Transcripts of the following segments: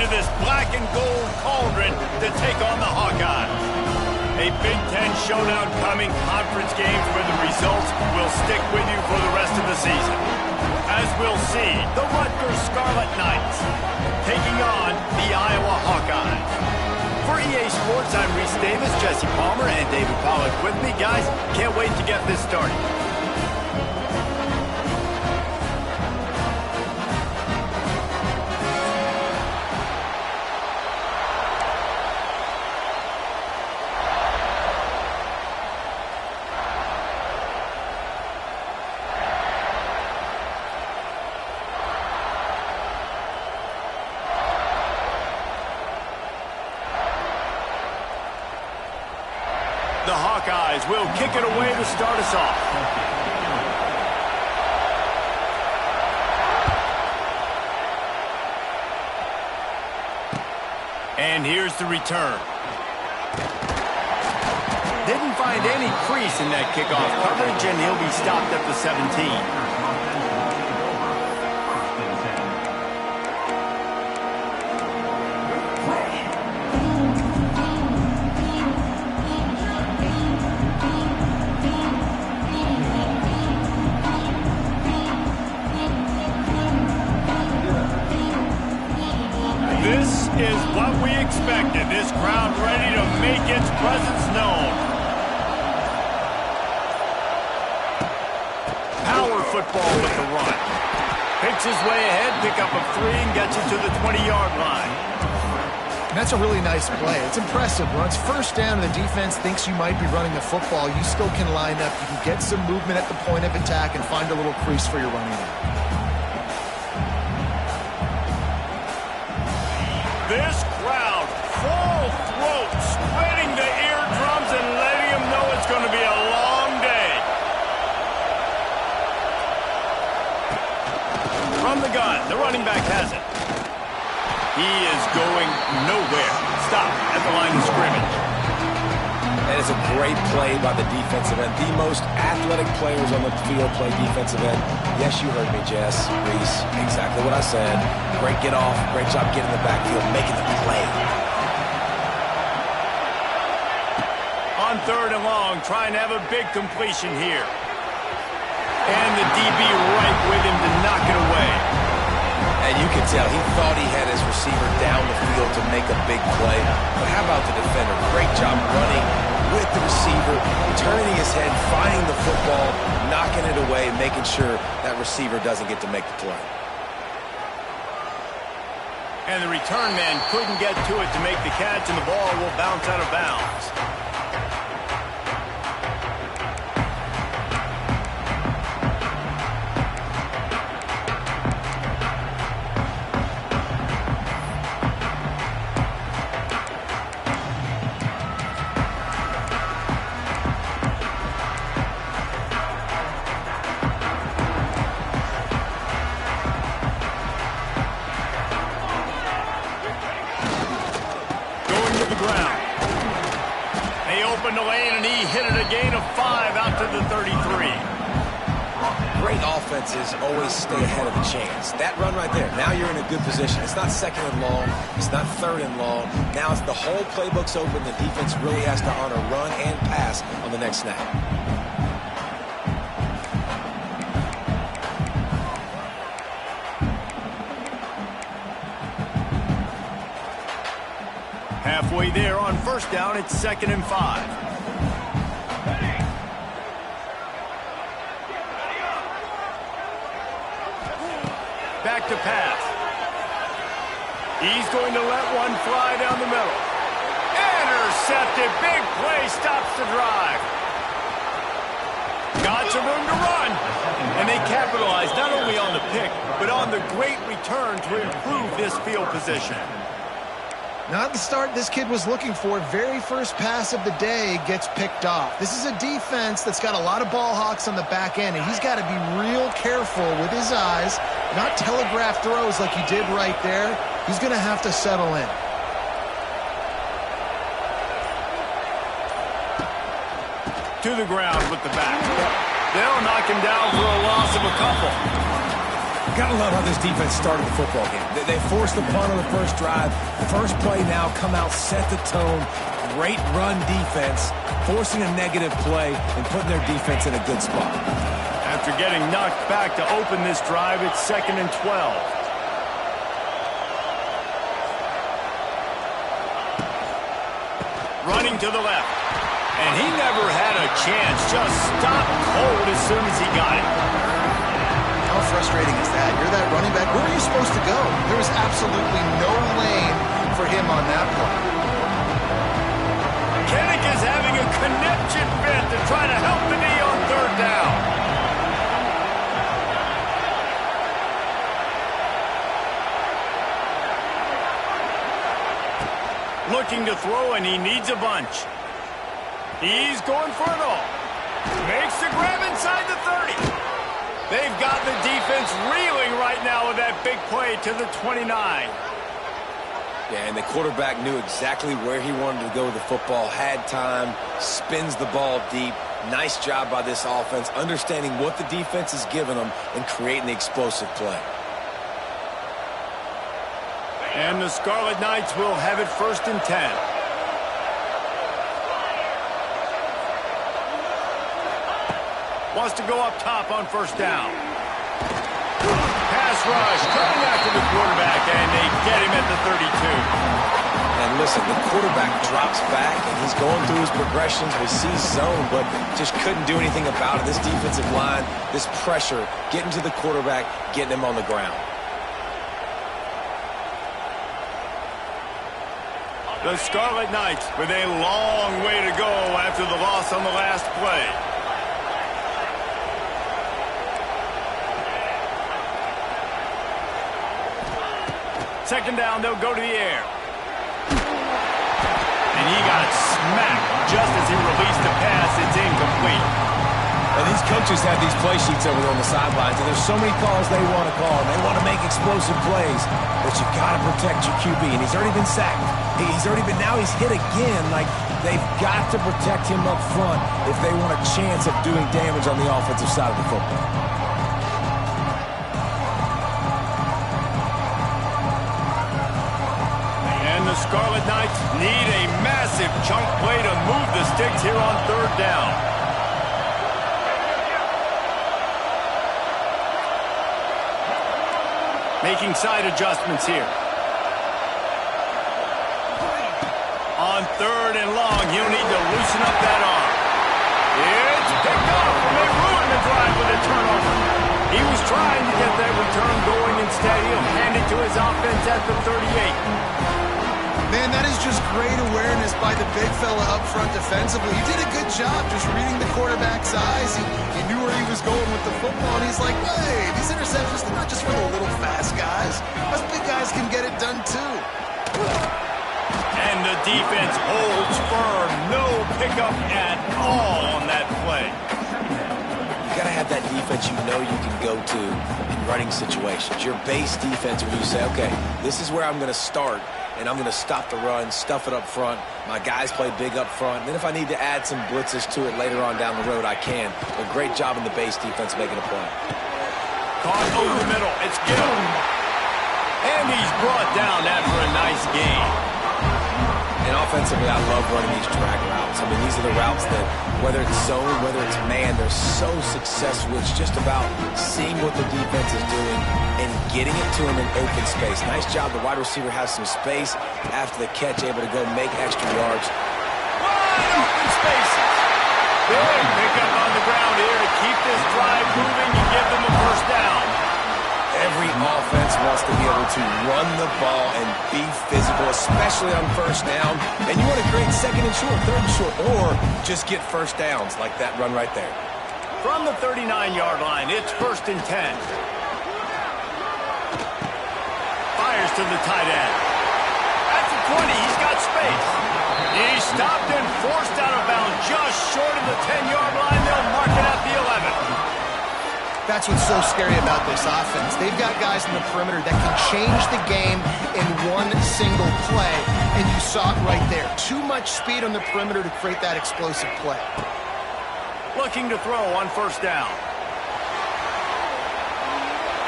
into this black and gold cauldron to take on the Hawkeyes. A Big Ten showdown coming, conference games where the results will stick with you for the rest of the season. As we'll see, the Rutgers Scarlet Knights taking on the Iowa Hawkeyes. For EA Sports, I'm Reese Davis, Jesse Palmer, and David Pollack with me. Guys, can't wait to get this started. The Hawkeyes will kick it away to start us off. And here's the return. Didn't find any crease in that kickoff coverage, and he'll be stopped at the 17. This is what we expected. This crowd ready to make its presence known. Power football with the run. Picks his way ahead, pick up a 3, and gets you to the 20-yard line. And that's a really nice play. It's impressive. When it's first down and the defense thinks you might be running the football, you still can line up. You can get some movement at the point of attack and find a little crease for your running back. This crowd, full throat, spreading the eardrums and letting them know it's going to be a long day. From the gun, the running back has it. He is going nowhere. Stop at the line of scrimmage. That is a great play by the defensive end. The most athletic players on the field play defensive end. Yes, you heard me, Jess, Reese. Exactly what I said. Great get off. Great job getting in the backfield, making the play. On 3rd and long, trying to have a big completion here. And the DB right with him to knock it away. And you can tell he thought he had his receiver down the field to make a big play. But how about the defender? Great job running with the receiver, turning his head, finding the football, knocking it away, making sure that receiver doesn't get to make the play. And the return man couldn't get to it to make the catch, and the ball will bounce out of bounds. The lane, and he hit it a gain of 5 out to the 33. Great offenses always stay ahead of the chains. That run right there, now you're in a good position. It's not 2nd and long. It's not 3rd and long. Now it's the whole playbook's open. The defense really has to honor run and pass on the next snap. Halfway there on 1st down, it's 2nd and 5. Back to pass. He's going to let one fly down the middle. Intercepted. Big play stops the drive. Got some room to run. And they capitalize not only on the pick, but on the great return to improve this field position. Not the start this kid was looking for. Very first pass of the day gets picked off. This is a defense that's got a lot of ball hawks on the back end, and he's got to be real careful with his eyes, not telegraph throws like he did right there. He's going to have to settle in. To the ground with the back. They'll knock him down for a loss of a couple. Gotta love how this defense started the football game. They forced the punt on the first drive. First play now, come out, set the tone. Great run defense, forcing a negative play and putting their defense in a good spot. After getting knocked back to open this drive, it's 2nd and 12. Running to the left. And he never had a chance. Just stopped cold as soon as he got it. How frustrating is that? You're that running back. Where are you supposed to go? There was absolutely no lane for him on that play. Kinnick is having a connection fit to try to help the knee on 3rd down. Looking to throw, and he needs a bunch. He's going for it all. Makes the grab inside the 30. They've got the defense reeling right now with that big play to the 29. Yeah, and the quarterback knew exactly where he wanted to go with the football, had time, spins the ball deep. Nice job by this offense, understanding what the defense is giving them and creating the explosive play. And the Scarlet Knights will have it 1st and 10. Wants to go up top on 1st down. Pass rush, coming after the quarterback, and they get him at the 32. And listen, the quarterback drops back, and he's going through his progressions. We see zone, but just couldn't do anything about it. This defensive line, this pressure, getting to the quarterback, getting him on the ground. The Scarlet Knights with a long way to go after the loss on the last play. Second down, they'll go to the air. And he got smacked just as he released the pass. It's incomplete. And these coaches have these play sheets over there on the sidelines, and there's so many calls they want to call. They want to make explosive plays, but you got to protect your QB, and he's already been sacked. Now he's hit again. Like, they've got to protect him up front if they want a chance of doing damage on the offensive side of the football. And the Scarlet Knights need a massive chunk play to move the sticks here on 3rd down. Making side adjustments here. On 3rd and long, he'll need to loosen up that arm. It's picked off, and they ruined the drive with a turnover. He was trying to get that return going. Instead, he'll hand it to his offense at the 38. Man, that is just great awareness by the big fella up front defensively. He did a good job just reading the quarterback's eyes. He knew where he was going with the football, and he's like, hey, these interceptions, they're not just for the little fast guys. Us big guys can get it done too. And the defense holds firm. No pickup at all on that play. You got to have that defense you know you can go to in running situations. Your base defense where you say, okay, this is where I'm going to start, and I'm going to stop the run, stuff it up front. My guys play big up front. Then if I need to add some blitzes to it later on down the road, I can. But great job in the base defense making a play. Caught over the middle. It's Gill. And he's brought down after a nice game. And offensively, I love running these drag routes. I mean, these are the routes that, whether it's zone, whether it's man, they're so successful. It's just about seeing what the defense is doing and getting it to him in open space. Nice job. The wide receiver has some space after the catch, able to go make extra yards. Wide open spaces. Big pickup on the ground here to keep this drive moving and give them a 1st down. Every offense wants to be able to run the ball and be physical, especially on 1st down. And you want to create 2nd and short, 3rd and short, or just get 1st downs like that run right there. From the 39-yard line, it's 1st and 10. Fires to the tight end. At the 20, he's got space. He's stopped and forced out of bounds just short of the 10-yard line. They'll mark it at the 11. That's what's so scary about this offense. They've got guys in the perimeter that can change the game in one single play, and you saw it right there. Too much speed on the perimeter to create that explosive play. Looking to throw on 1st down.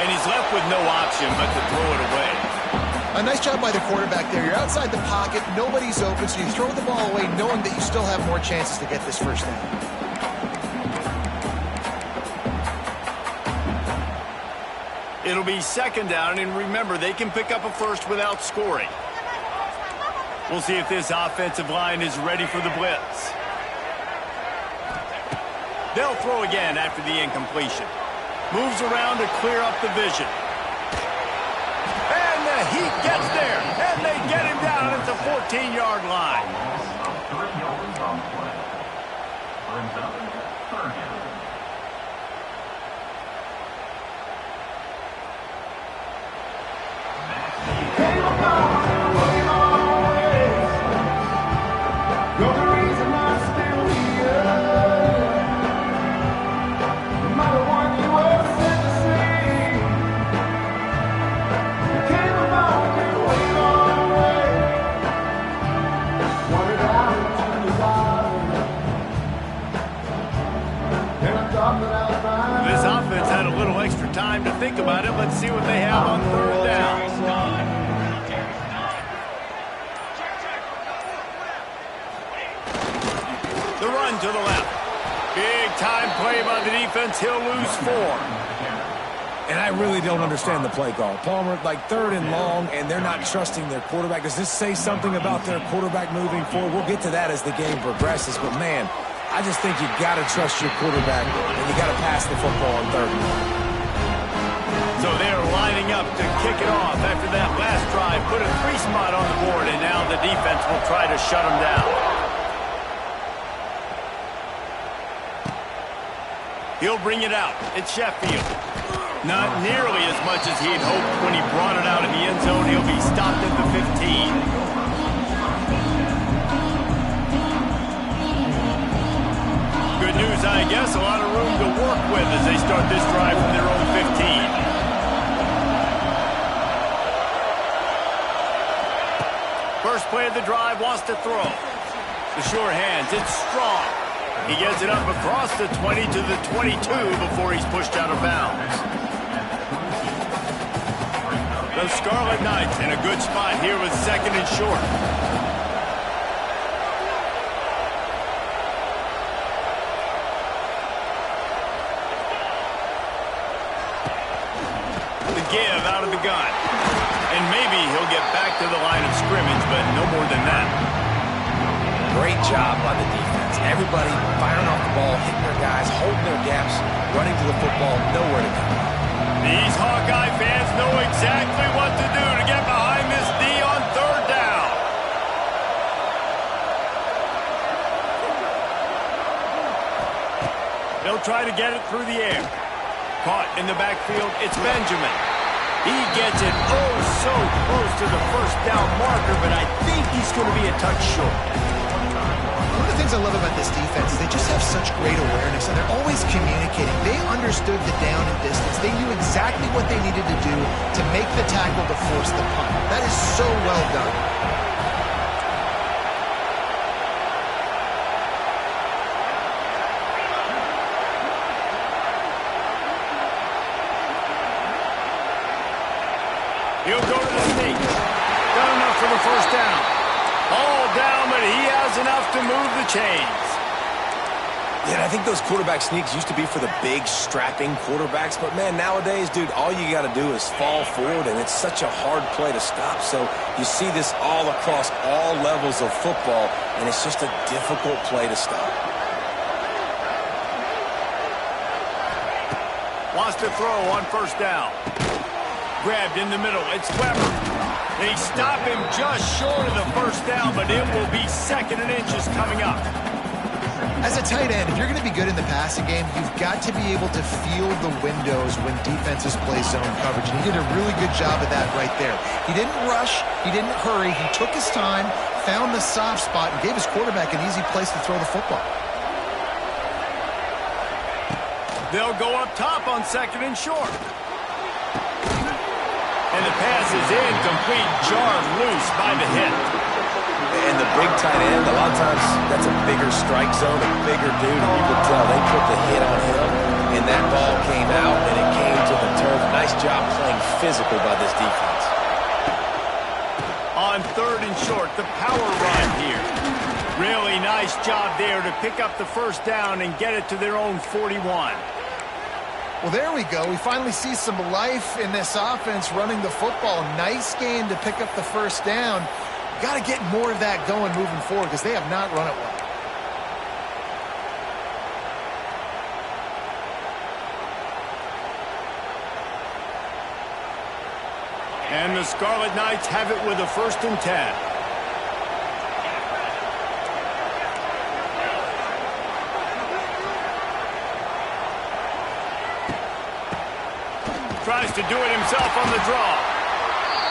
And he's left with no option but to throw it away. A nice job by the quarterback there. You're outside the pocket, nobody's open, so you throw the ball away knowing that you still have more chances to get this first down. It'll be second down, and remember, they can pick up a first without scoring. We'll see if this offensive line is ready for the blitz. They'll throw again after the incompletion. Moves around to clear up the vision. And the heat gets there, and they get him down at the 14-yard line. This offense had a little extra time to think about it. Let's see what they have on third down. The run to the left. Big time play by the defense. He'll lose 4. And I really don't understand the play call. Palmer, like 3rd and long, and they're not trusting their quarterback. Does this say something about their quarterback moving forward? We'll get to that as the game progresses. But, man, I just think you got to trust your quarterback, and you got to pass the football on 3rd and long. So they're lining up to kick it off after that last drive. Put a 3 spot on the board, and now the defense will try to shut them down. He'll bring it out. It's Sheffield. Not nearly as much as he'd hoped when he brought it out in the end zone. He'll be stopped at the 15. Good news, I guess. A lot of room to work with as they start this drive from their own 15. First play of the drive, wants to throw. The sure hands, it's strong. He gets it up across the 20 to the 22 before he's pushed out of bounds. The Scarlet Knights in a good spot here with 2nd and short. The give out of the gun. And maybe he'll get back to the line of scrimmage, but no more than that. Great job by the defense. Everybody firing off the ball, hitting their guys, holding their gaps, running to the football, nowhere to go. These Hawkeye fans know exactly what to do to get behind this D on 3rd down. They'll try to get it through the air. Caught in the backfield, it's Benjamin. He gets it oh so close to the first down marker, but I think he's going to be a touch short. One of the things I love about this defense is they just have such great awareness, and they're always communicating. They understood the down and distance. They knew exactly what they needed to do to make the tackle to force the punt. That is so well done. He'll go to the sneak. Got enough for the first down. All down, but he has enough to move the chains. Yeah, and I think those quarterback sneaks used to be for the big, strapping quarterbacks. But, man, nowadays, dude, all you got to do is fall forward, and it's such a hard play to stop. So you see this all across all levels of football, and it's just a difficult play to stop. Wants to throw on first down. Grabbed in the middle. It's Weber. They stop him just short of the first down, but it will be 2nd and inches coming up. As a tight end, if you're going to be good in the passing game, you've got to be able to feel the windows when defenses play zone coverage. And he did a really good job of that right there. He didn't rush. He didn't hurry. He took his time, found the soft spot, and gave his quarterback an easy place to throw the football. They'll go up top on 2nd and short. And the pass is incomplete, jarred loose by the hit. And the big tight end, a lot of times that's a bigger strike zone, a bigger dude, and you could tell they put the hit on him, and that ball came out, and it came to the turf. Nice job playing physical by this defense. On 3rd and short, the power run here. Really nice job there to pick up the first down and get it to their own 41. Well, there we go. We finally see some life in this offense running the football. Nice game to pick up the first down. Got to get more of that going moving forward because they have not run it well. And the Scarlet Knights have it with a 1st and 10. Tries to do it himself on the draw.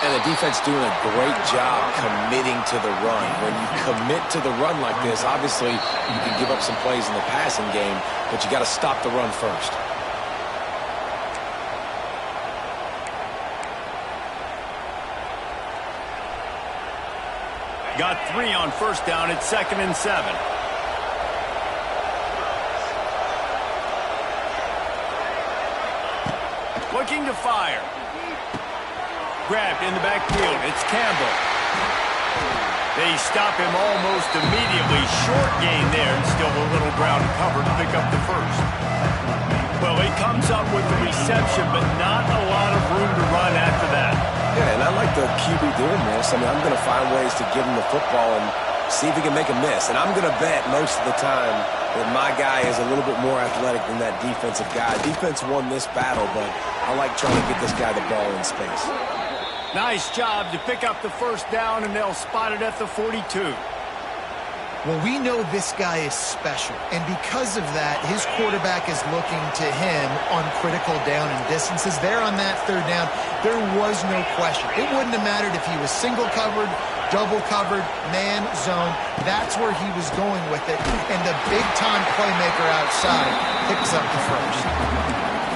And the defense doing a great job committing to the run. When you commit to the run like this, obviously you can give up some plays in the passing game, but you got to stop the run first. Got 3 on 1st down. It's 2nd and 7. Looking to fire. Grabbed in the backfield. It's Campbell. They stop him almost immediately. Short gain there, and still a little ground cover to pick up the first. Well, he comes up with the reception, but not a lot of room to run after that. Yeah, and I like the QB doing this. I mean, I'm going to find ways to give him the football and see if he can make a miss. And I'm going to bet most of the time that my guy is a little bit more athletic than that defensive guy. Defense won this battle, but I like trying to get this guy the ball in space. Nice job to pick up the first down, and they'll spot it at the 42. Well, we know this guy is special, and because of that, his quarterback is looking to him on critical down and distances. There on that 3rd down, there was no question. It wouldn't have mattered if he was single covered, double covered, man, zone. That's where he was going with it, and the big-time playmaker outside picks up the first.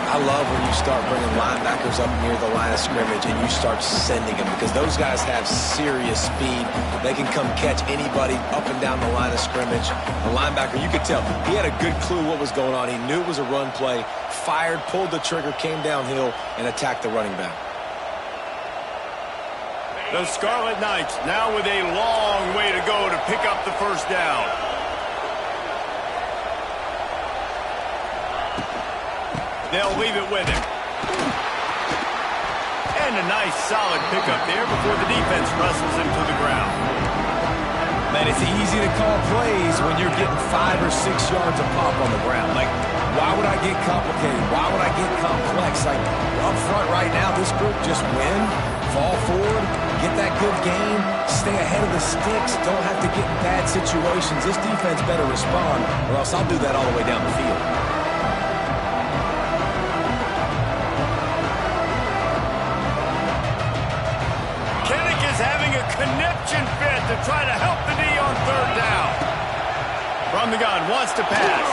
I love when you start bringing linebackers up near the line of scrimmage and you start sending them because those guys have serious speed. They can come catch anybody up and down the line of scrimmage. The linebacker, you could tell, he had a good clue what was going on. He knew it was a run play, fired, pulled the trigger, came downhill, and attacked the running back. The Scarlet Knights now with a long way to go to pick up the first down. They'll leave it with him. And a nice solid pickup there before the defense wrestles him to the ground. Man, it's easy to call plays when you're getting 5 or 6 yards of pop on the ground. Like, why would I get complicated? Why would I get complex? Like, up front right now, this group just win, fall forward, get that good game, stay ahead of the sticks, don't have to get in bad situations. This defense better respond, or else I'll do that all the way down the field. Conniption fit to try to help the D on 3rd down. From the gun, wants to pass.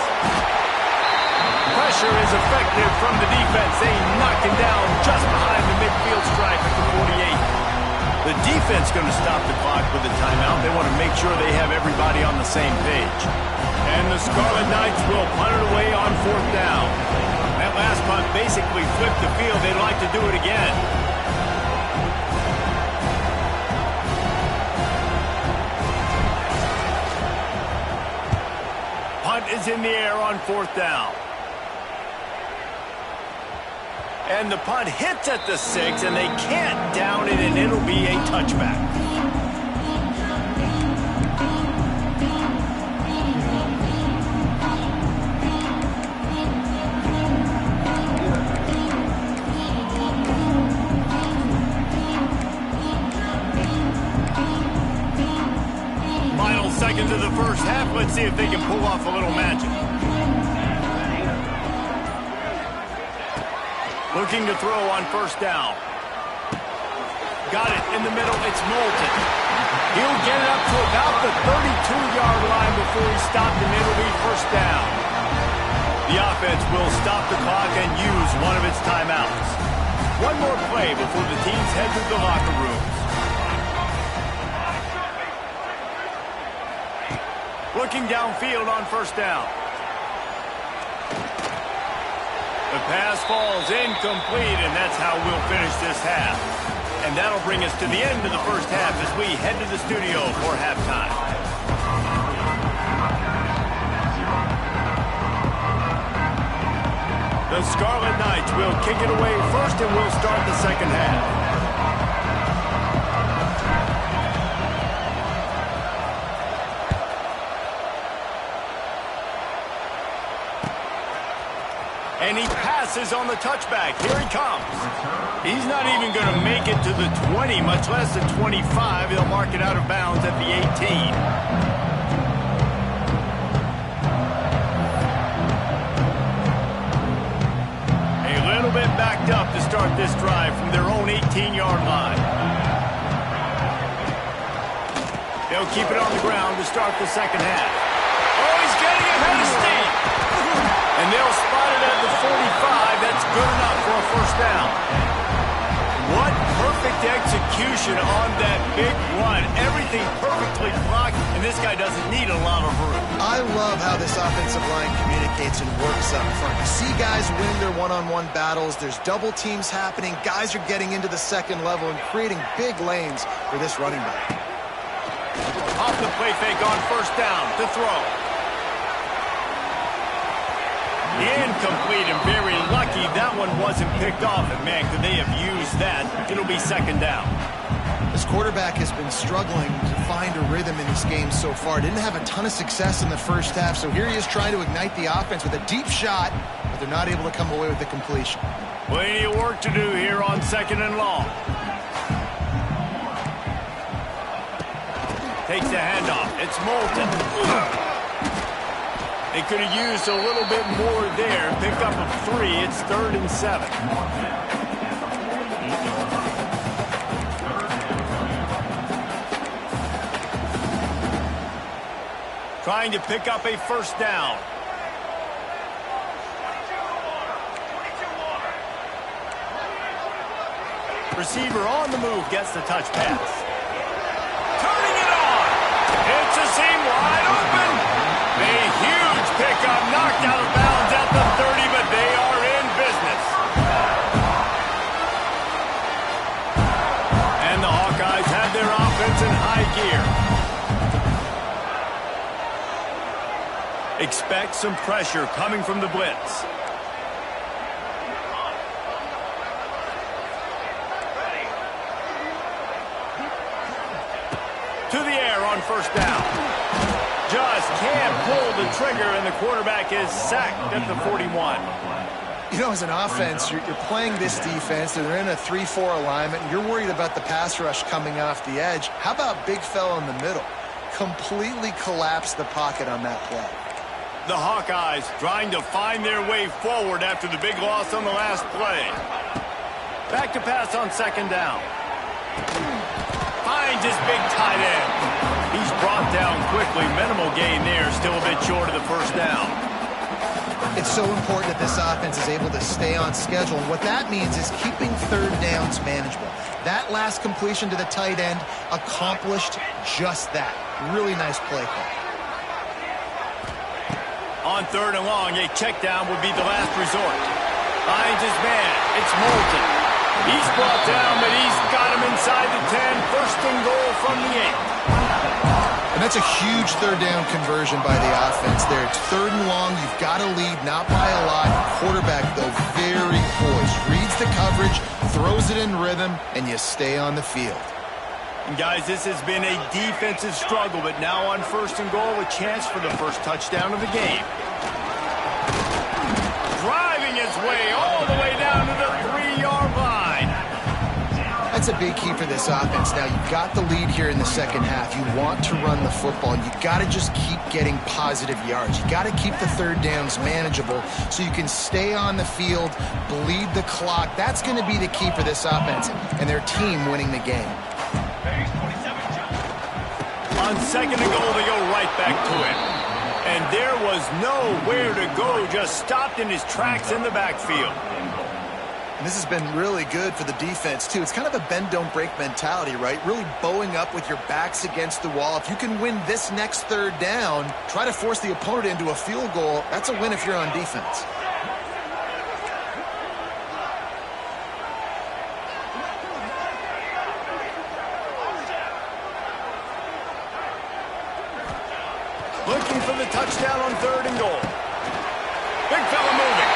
Pressure is effective from the defense. They knock him down just behind the midfield stripe at the 48. The defense going to stop the clock with a timeout. They want to make sure they have everybody on the same page. And the Scarlet Knights will punt it away on 4th down. That last punt basically flipped the field. They'd like to do it again. Punt is in the air on 4th down. And the punt hits at the 6, and they can't down it, and it'll be a touchback. Final seconds of the first half. Let's see if they can pull off a little magic. Looking to throw on 1st down. Got it in the middle. It's Moulton. He'll get it up to about the 32-yard line before he's stopped, and it'll be 1st down. The offense will stop the clock and use one of its timeouts. One more play before the teams head to the locker rooms. Looking downfield on 1st down. The Pass falls incomplete, and that's how we'll finish this half. And that'll bring us to the end of the first half as we head to the studio for halftime. The Scarlet Knights will kick it away first, and we'll start the second half. And he passes on the touchback. Here he comes. He's not even going to make it to the 20, much less the 25. He'll mark it out of bounds at the 18. A little bit backed up to start this drive from their own 18-yard line. They'll keep it on the ground to start the second half. Oh, he's getting ahead of steam. And they'll spot it at the 45. That's good enough for a first down. What perfect execution on that big run. Everything perfectly blocked, and this guy doesn't need a lot of room. I love how this offensive line communicates and works up front. You see guys win their one-on-one battles. There's double teams happening. Guys are getting into the second level and creating big lanes for this running back. Off the play fake on first down to throw. Incomplete, and very lucky that one wasn't picked off. And man, could they have used that? It'll be second down. This quarterback has been struggling to find a rhythm in this game so far. Didn't have a ton of success in the first half, so here he is trying to ignite the offense with a deep shot, but they're not able to come away with the completion. Plenty of work to do here on second and long. Takes the handoff. It's Moulton. They could have used a little bit more there. Pick up of 3. It's 3rd and 7. Trying to pick up a first down. Receiver on the move gets the touch pass. Turning it on. It's a seam wide open. A huge pickup, knocked out of bounds at the 30, but they are in business. And the Hawkeyes have their offense in high gear. Expect some pressure coming from the blitz. To the air on first down. Just can't pull the trigger, and the quarterback is sacked at the 41. You know, as an offense, you're playing this defense. They're in a 3-4 alignment. You're worried about the pass rush coming off the edge. How about big fella in the middle? Completely collapsed the pocket on that play. The Hawkeyes trying to find their way forward after the big loss on the last play. Back to pass on second down. Finds his big tight end. He's brought down quickly. Minimal gain there. Still a bit short of the first down. It's so important that this offense is able to stay on schedule. And what that means is keeping third downs manageable. That last completion to the tight end accomplished just that. Really nice play call. On third and long, a check down would be the last resort. Finds his man. It's Moulton. He's brought down, but he's got him inside the 10. First and goal from the 8. And that's a huge third down conversion by the offense there. It's third and long. You've got to lead, not by a lot. Quarterback, though, very poised. Reads the coverage, throws it in rhythm, and you stay on the field. And guys, this has been a defensive struggle, but now on first and goal, a chance for the first touchdown of the game. Driving his way all the way down to the 3-yard line. That's a big key for this offense. Now, you've got the lead here in the second half. You want to run the football. You got to just keep getting positive yards. You got to keep the third downs manageable so you can stay on the field, bleed the clock. That's going to be the key for this offense and their team winning the game. On second and goal, they go right back to it. And there was nowhere to go, just stopped in his tracks in the backfield. And this has been really good for the defense, too. It's kind of a bend-don't-break mentality, right? Really bowing up with your backs against the wall. If you can win this next third down, try to force the opponent into a field goal. That's a win if you're on defense. Looking for the touchdown on 3rd and goal. Big fella moving.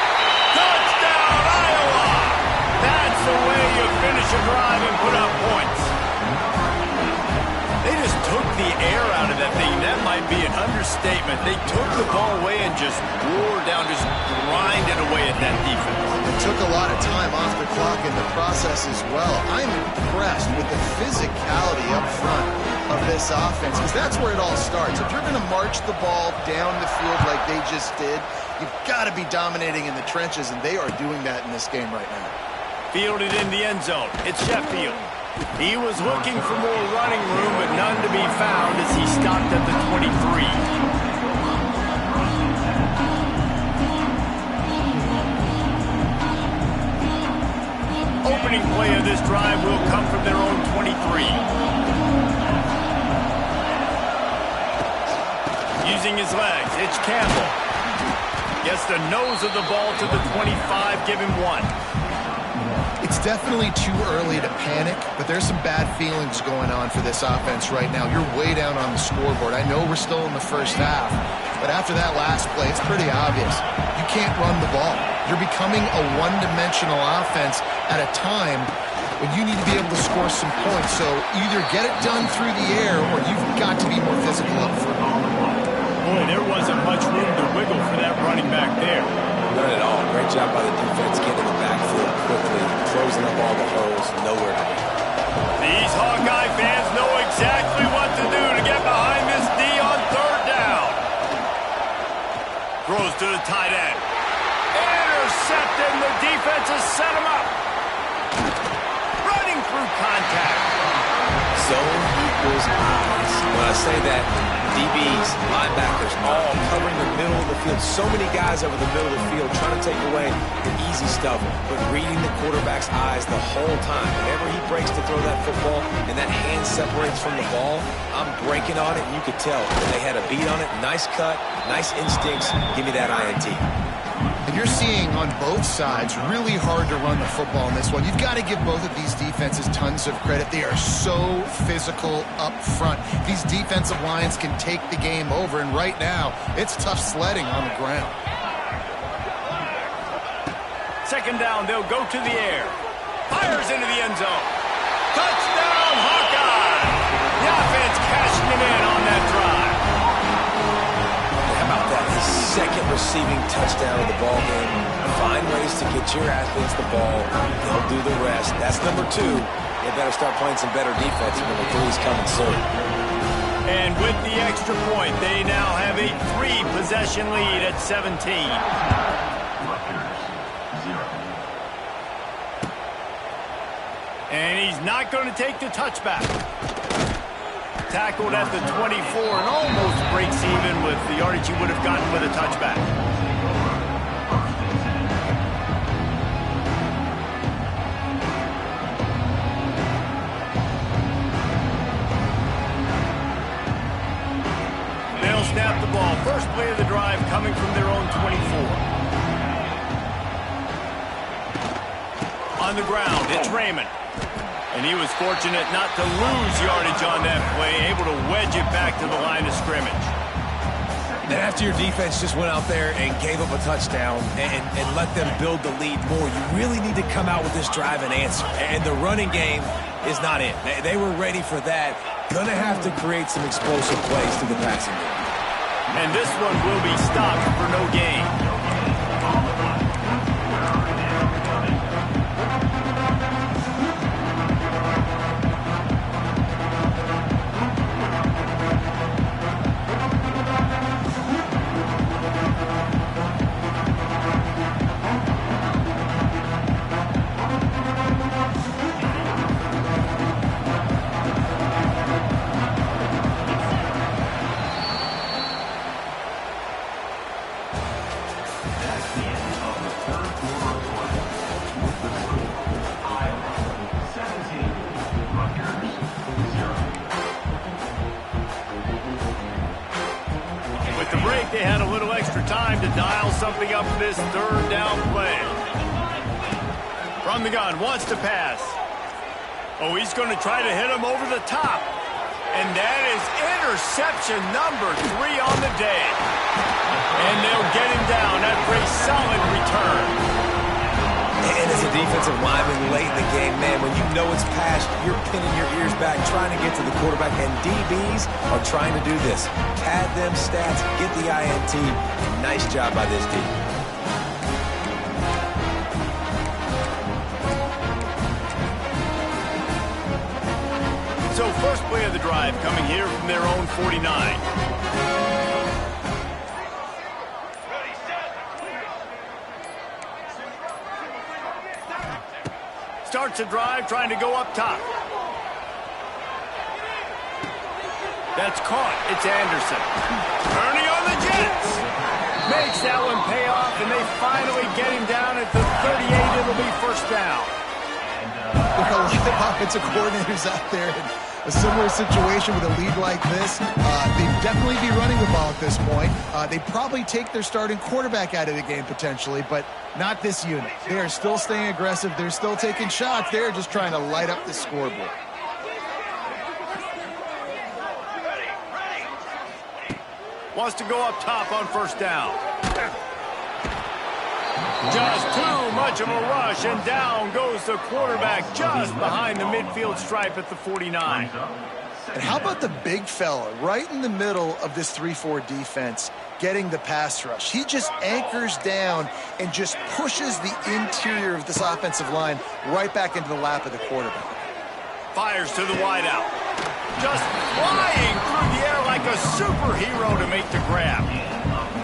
Touchdown, Iowa! That's the way you finish a drive and put up points. They just took the air out of that thing. That might be an understatement. They took the ball away and just wore down, just grinded away at that defense. It took a lot of time off the clock in the process as well. I'm impressed with the physicality up front of this offense, because that's where it all starts. If you're going to march the ball down the field like they just did, you've got to be dominating in the trenches, and they are doing that in this game right now. Fielded in the end zone. It's Sheffield. He was looking for more running room, but none to be found as he stopped at the 23. Opening play of this drive will come from their own 23. Using his legs, it's Campbell. Gets the nose of the ball to the 25, give him 1. It's definitely too early to panic, but there's some bad feelings going on for this offense right now. You're way down on the scoreboard. I know we're still in the first half, but after that last play, it's pretty obvious. You can't run the ball. You're becoming a one-dimensional offense at a time when you need to be able to score some points. So either get it done through the air or you've got to be more physical up front. Boy, there wasn't much room to wiggle for that running back there. None at all. Great job by the defense getting in the backfield quickly, closing up all the holes, nowhere to be. These Hawkeye fans know exactly what to do to get behind this D on 3rd down. Throws to the tight end. Intercepted, and the defense has set him up. Running through contact. Zone equals eyes. When I say that, DBs, linebackers, all covering the middle of the field. So many guys over the middle of the field trying to take away the easy stuff, but reading the quarterback's eyes the whole time. Whenever he breaks to throw that football and that hand separates from the ball, I'm breaking on it, and you could tell. They had a beat on it. Nice cut, nice instincts. Give me that INT. And you're seeing on both sides really hard to run the football in this one. You've got to give both of these defenses tons of credit. They are so physical up front. These defensive lines can take the game over, and right now, it's tough sledding on the ground. 2nd down, they'll go to the air. Fires into the end zone. Touchdown, Hawkeye! The offense cashing it in on that drive. How about that? His 2nd receiving touchdown of the ball game. Find ways to get your athletes the ball. They'll do the rest. That's number 2. They better start playing some better defense. Number 3 is coming soon. And with the extra point, they now have a 3-possession lead at 17. And he's not going to take the touchback. Tackled at the 24 and almost breaks even with the yardage he would have gotten with a touchback. They'll snap the ball. First play of the drive coming from their own 24. On the ground, it's Raymond. And he was fortunate not to lose yardage on that play, able to wedge it back to the line of scrimmage. And after your defense just went out there and gave up a touchdown and let them build the lead more, you really need to come out with this drive and answer. And the running game is not it. They were ready for that. Gonna have to create some explosive plays to the passing game. And this one will be stopped for no gain. They had a little extra time to dial something up for this 3rd down play. From the gun, wants to pass. Oh, he's going to try to hit him over the top. And that is interception number 3 on the day. And they'll get him down after a solid return. And as a defensive lineman late in the game, man, when you know it's past, you're pinning your ears back, trying to get to the quarterback, and DBs are trying to do this. Pad them stats, get the INT. Nice job by this D. So first play of the drive coming here from their own 49. Starts a drive trying to go up top. That's caught. It's Anderson. Turning on the Jets. Makes that one pay off, and they finally get him down at the 38. It'll be first down. There are a lot of offensive coordinators out there in a similar situation with a lead like this. They'd definitely be running the ball at this point. They'd probably take their starting quarterback out of the game potentially, but not this unit. They are still staying aggressive. They're still taking shots. They're just trying to light up the scoreboard. Wants to go up top on first down. Just too much of a rush, and down goes the quarterback just behind the midfield stripe at the 49. And how about the big fella right in the middle of this 3-4 defense getting the pass rush? He just anchors down and just pushes the interior of this offensive line right back into the lap of the quarterback. Fires to the wideout. Just flying through the air like a superhero to make the grab.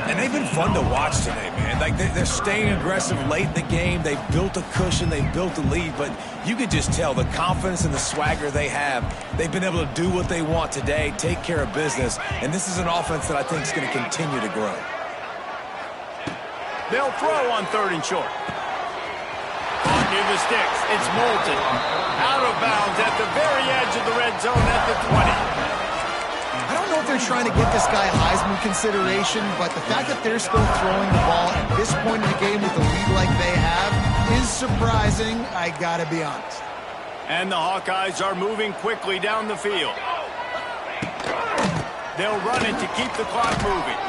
And they've been fun to watch today, man. Like, they're staying aggressive late in the game. They've built a cushion. They've built a lead. But you can just tell the confidence and the swagger they have. They've been able to do what they want today, take care of business. And this is an offense that I think is going to continue to grow. They'll throw on 3rd and short. Caught near the sticks. It's Moulton. Out of bounds at the very edge of the red zone at the 20. I don't know if they're trying to get this guy Heisman consideration, but the fact that they're still throwing the ball at this point in the game with a lead like they have is surprising, I gotta be honest. And the Hawkeyes are moving quickly down the field. They'll run it to keep the clock moving.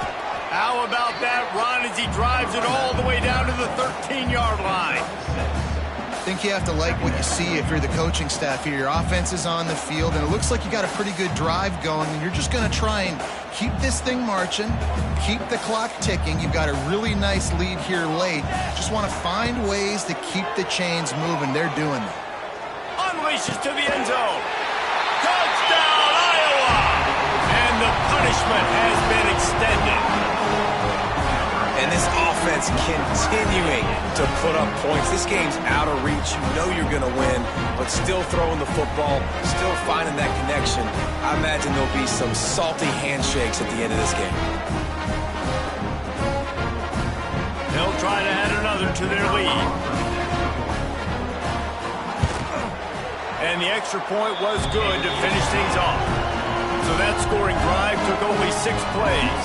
How about that run as he drives it all the way down to the 13-yard line? I think you have to like what you see if you're the coaching staff here. Your offense is on the field, and it looks like you got a pretty good drive going, and you're just going to try and keep this thing marching, keep the clock ticking. You've got a really nice lead here late. Just want to find ways to keep the chains moving. They're doing that. Unleashes to the end zone. Touchdown, Iowa! And the punishment has been extended. And this offense continuing to put up points. This game's out of reach. You know you're going to win, but still throwing the football, still finding that connection. I imagine there'll be some salty handshakes at the end of this game. They'll try to add another to their lead. And the extra point was good to finish things off. So that scoring drive took only 6 plays.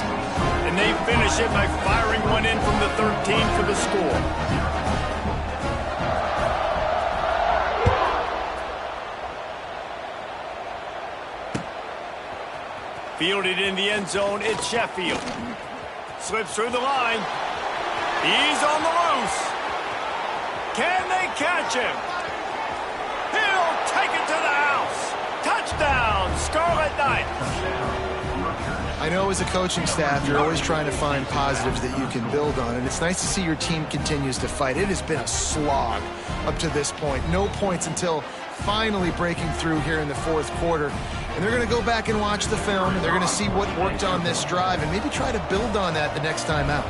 And they finish it by firing one in from the 13 for the score. Fielded in the end zone, it's Sheffield. Slips through the line. He's on the loose. Can they catch him? He'll take it to the house. Touchdown, Scarlet Knights. I know as a coaching staff, you're always trying to find positives that you can build on, and it's nice to see your team continues to fight. It has been a slog up to this point. No points until finally breaking through here in the 4th quarter. And they're going to go back and watch the film, and they're going to see what worked on this drive and maybe try to build on that the next time out.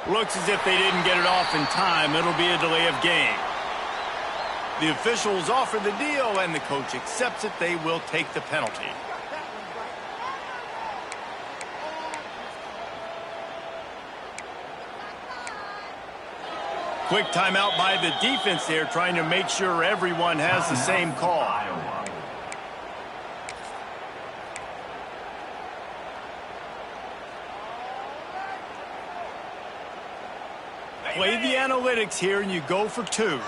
Looks as if they didn't get it off in time. It'll be a delay of game. The officials offer the deal, and the coach accepts it. They will take the penalty. Quick timeout by the defense there, trying to make sure everyone has the same call. Play the analytics here, and you go for 2.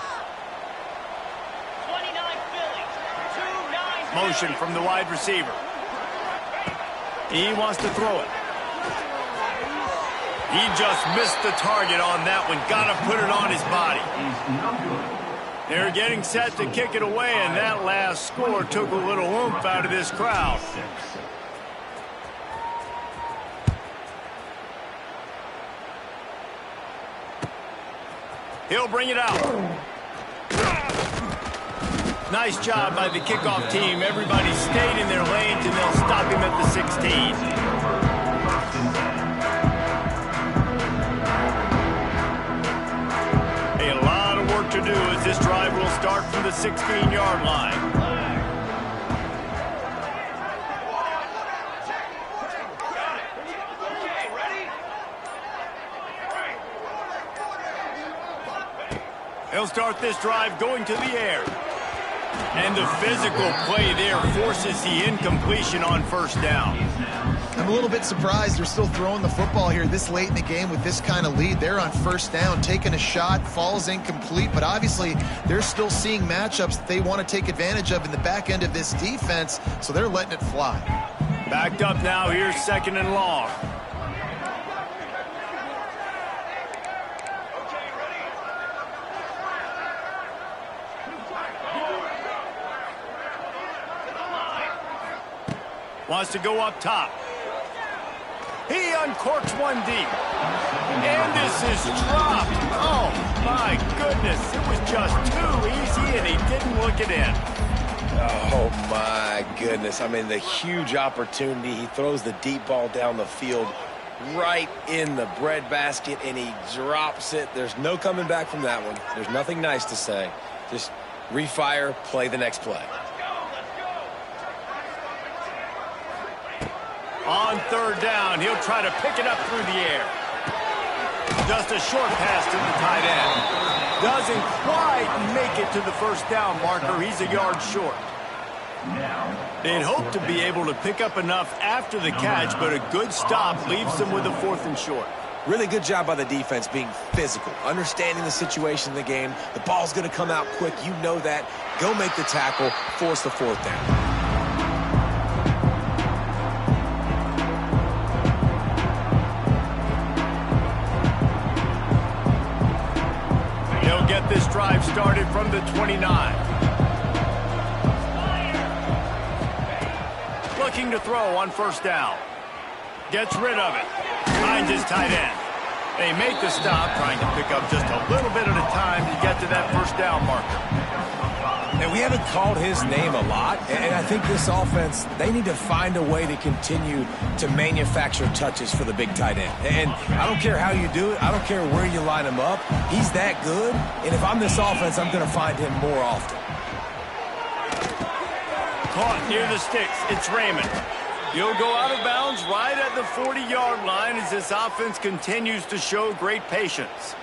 Motion from the wide receiver. He wants to throw it. He just missed the target on that one. Got to put it on his body. They're getting set to kick it away, and that last score took a little oomph out of this crowd. He'll bring it out. Nice job by the kickoff team. Everybody stayed in their lanes, and they'll stop him at the 16. To do as this drive will start from the 16-yard line. He'll start this drive going to the air. And the physical play there forces the incompletion on first down. I'm a little bit surprised they're still throwing the football here this late in the game with this kind of lead. They're on first down, taking a shot, falls incomplete, but obviously they're still seeing matchups that they want to take advantage of in the back end of this defense, so they're letting it fly. Backed up now, here's 2nd and long. Wants to go up top. He uncorks one deep. And this is dropped. Oh, my goodness. It was just too easy, and he didn't look it in. Oh, my goodness. I mean, the huge opportunity. He throws the deep ball down the field right in the breadbasket, and he drops it. There's no coming back from that one. There's nothing nice to say. Just refire, play the next play. On 3rd down, he'll try to pick it up through the air. Just a short pass to the tight end. Doesn't quite make it to the first down marker. He's a yard short. They'd hope to be able to pick up enough after the catch, but a good stop leaves them with a 4th and short. Really good job by the defense being physical, understanding the situation in the game. The ball's going to come out quick. You know that. Go make the tackle, force the 4th down. Get this drive started from the 29. Looking to throw on first down. Gets rid of it. Finds his tight end. They make the stop, trying to pick up just a little bit at a time to get to that first down marker. And we haven't called his name a lot, and I think this offense, they need to find a way to continue to manufacture touches for the big tight end. And I don't care how you do it. I don't care where you line him up. He's that good, and if I'm this offense, I'm going to find him more often. Caught near the sticks. It's Raymond. He'll go out of bounds right at the 40-yard line as this offense continues to show great patience.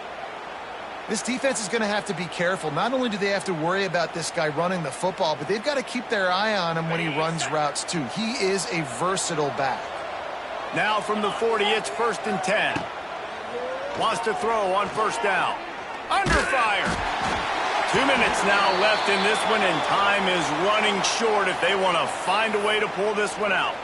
This defense is going to have to be careful. Not only do they have to worry about this guy running the football, but they've got to keep their eye on him when he runs routes too. He is a versatile back. Now from the 40, it's 1st and 10. Wants to throw on first down. Under fire. 2 minutes now left in this one, and time is running short if they want to find a way to pull this one out.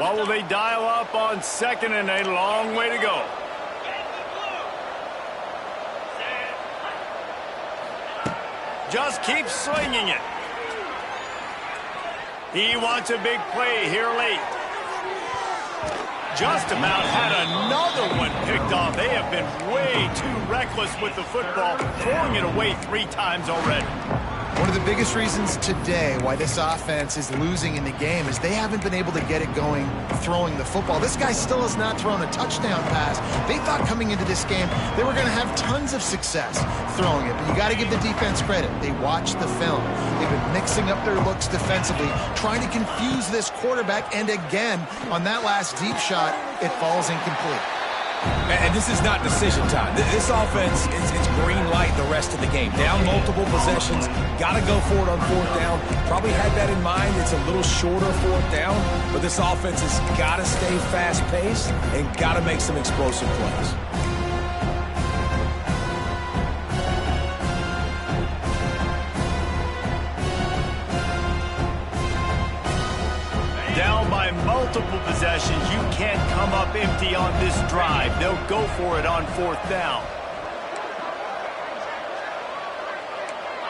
What will they dial up on 2nd and a long way to go? Just keep slinging it. He wants a big play here late. Just about had another one picked off. They have been way too reckless with the football, throwing it away 3 times already. One of the biggest reasons today why this offense is losing in the game is they haven't been able to get it going throwing the football. This guy still has not thrown a touchdown pass. They thought coming into this game they were going to have tons of success throwing it, but you got to give the defense credit. They watched the film. They've been mixing up their looks defensively, trying to confuse this quarterback, and again, on that last deep shot, it falls incomplete. And this is not decision time. This offense, it's green light the rest of the game. Down multiple possessions, got to go for it on fourth down. Probably had that in mind. It's a little shorter fourth down, but this offense has got to stay fast-paced and got to make some explosive plays. Down by multiple possessions, you can't come up empty on this drive. They'll go for it on fourth down.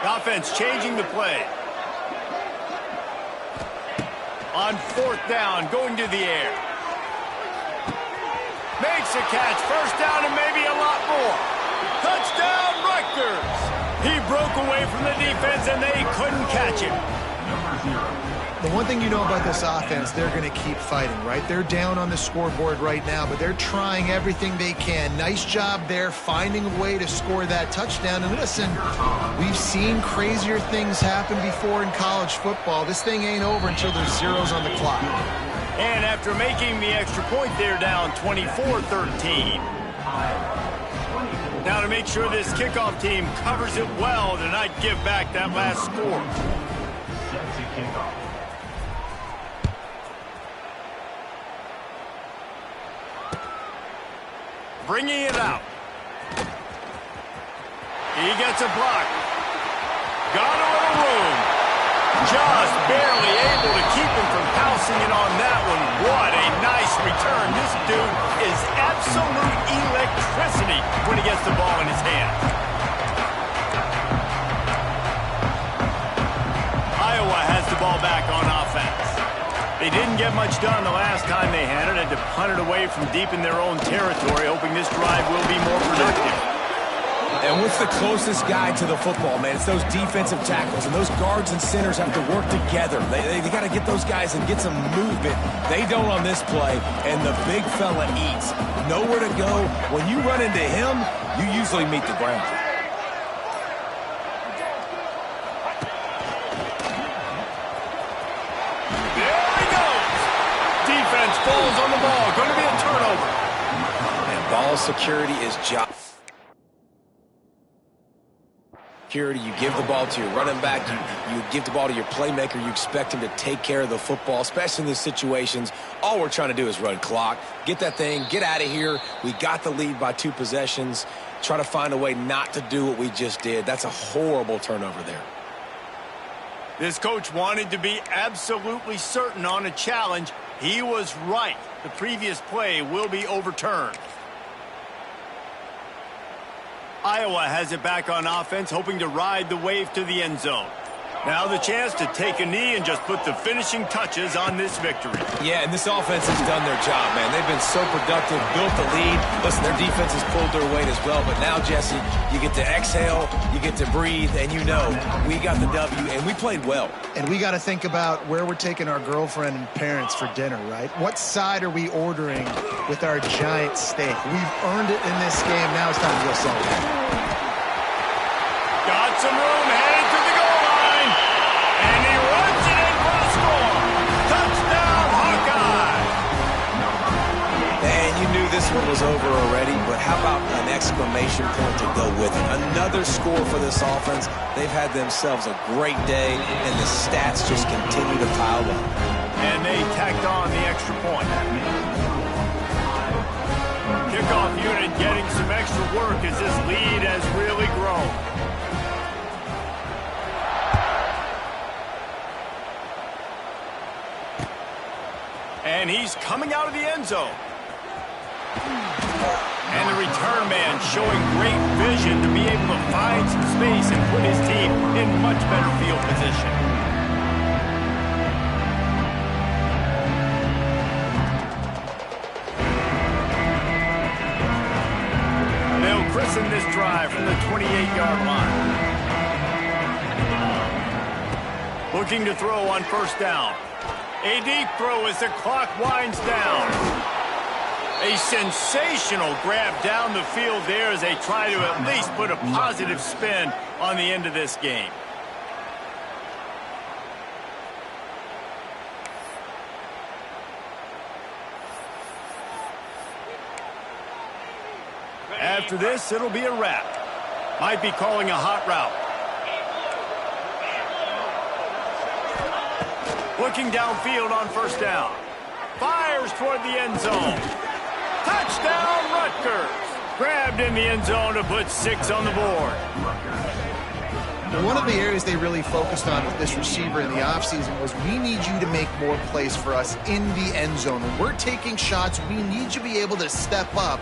Offense changing the play. On fourth down, going to the air. Makes a catch, first down and maybe a lot more. Touchdown, Rutgers! He broke away from the defense and they couldn't catch him. The one thing you know about this offense, they're going to keep fighting, right? They're down on the scoreboard right now, but they're trying everything they can. Nice job there, finding a way to score that touchdown. And listen, we've seen crazier things happen before in college football. This thing ain't over until there's zeros on the clock. And after making the extra point, they're down 24-13. Now to make sure this kickoff team covers it well to not give back that last score. Bringing it out. He gets a block. Got a little room. Just barely able to keep him from pouncing in on that one. What a nice return. This dude is absolute electricity when he gets the ball in his hand. Iowa has the ball back on offense. They didn't get much done the last time they had it. Had to punt it away from deep in their own territory, hoping this drive will be more productive. And what's the closest guy to the football, man? It's those defensive tackles, and those guards and centers have to work together. They got to get those guys and get some movement. They don't on this play, and the big fella eats. Nowhere to go. When you run into him, you usually meet the ground. Falls on the ball. Going to be a turnover. And ball security is job. Security, you give the ball to your running back. You give the ball to your playmaker. You expect him to take care of the football, especially in these situations. All we're trying to do is run clock. Get that thing. Get out of here. We got the lead by 2 possessions. Try to find a way not to do what we just did. That's a horrible turnover there. This coach wanted to be absolutely certain on a challenge. He was right. The previous play will be overturned. Iowa has it back on offense, hoping to ride the wave to the end zone. Now the chance to take a knee and just put the finishing touches on this victory. Yeah, and this offense has done their job, man. They've been so productive, built the lead. Listen, their defense has pulled their weight as well. But now, Jesse, you get to exhale, you get to breathe, and you know we got the W, and we played well. And we got to think about where we're taking our girlfriend and parents for dinner, right? What side are we ordering with our giant steak? We've earned it in this game. Now it's time to go celebrate. Got some room, headed to the goal line. And he runs it in for a score. Touchdown, Hawkeye. And you knew this one was over already, but how about an exclamation point to go with it? Another score for this offense. They've had themselves a great day, and the stats just continue to pile up. And they tacked on the extra point. Kickoff unit getting some extra work as this lead has really grown. And he's coming out of the end zone. And the return man showing great vision to be able to find some space and put his team in much better field position. They'll christen this drive from the 28-yard line. Looking to throw on first down. A deep throw as the clock winds down. A sensational grab down the field there as they try to at least put a positive spin on the end of this game. After this, it'll be a wrap. Might be calling a hot route. Looking downfield on first down. Fires toward the end zone. Touchdown, Rutgers. Grabbed in the end zone to put 6 on the board. One of the areas they really focused on with this receiver in the offseason was we need you to make more plays for us in the end zone. When we're taking shots, we need you to be able to step up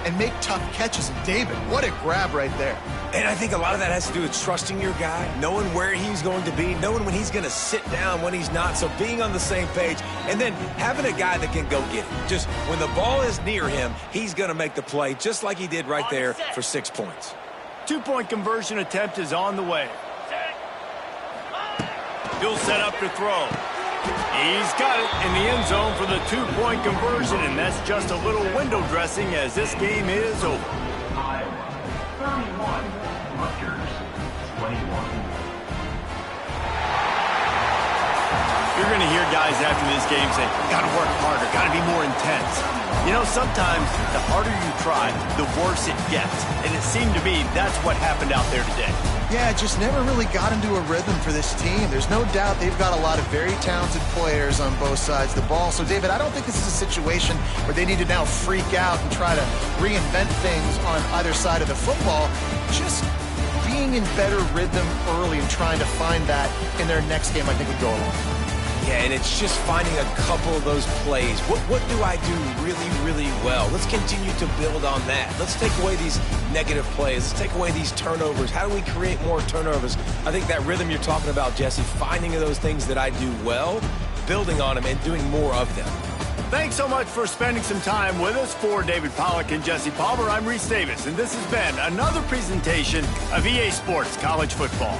and make tough catches. And David, what a grab right there. And I think a lot of that has to do with trusting your guy, knowing where he's going to be, knowing when he's going to sit down, when he's not. So being on the same page, and then having a guy that can go get it. Just when the ball is near him, he's going to make the play, just like he did right there for 6 points. 2-point conversion attempt is on the way. He'll set up to throw. He's got it in the end zone for the 2-point conversion, and that's just a little window dressing as this game is over. You're going to hear guys after this game say, got to work harder, got to be more intense. You know, sometimes the harder you try, the worse it gets. And it seemed to me that's what happened out there today. Yeah, it just never really got into a rhythm for this team. There's no doubt they've got a lot of very talented players on both sides of the ball. So, David, I don't think this is a situation where they need to now freak out and try to reinvent things on either side of the football. Just being in better rhythm early and trying to find that in their next game, I think would go a long way. Yeah, and it's just finding a couple of those plays. What do I do really, really well? Let's continue to build on that. Let's take away these negative plays. Let's take away these turnovers. How do we create more turnovers? I think that rhythm you're talking about, Jesse, finding those things that I do well, building on them, and doing more of them. Thanks so much for spending some time with us. For David Pollack and Jesse Palmer, I'm Reese Davis, and this has been another presentation of EA Sports College Football.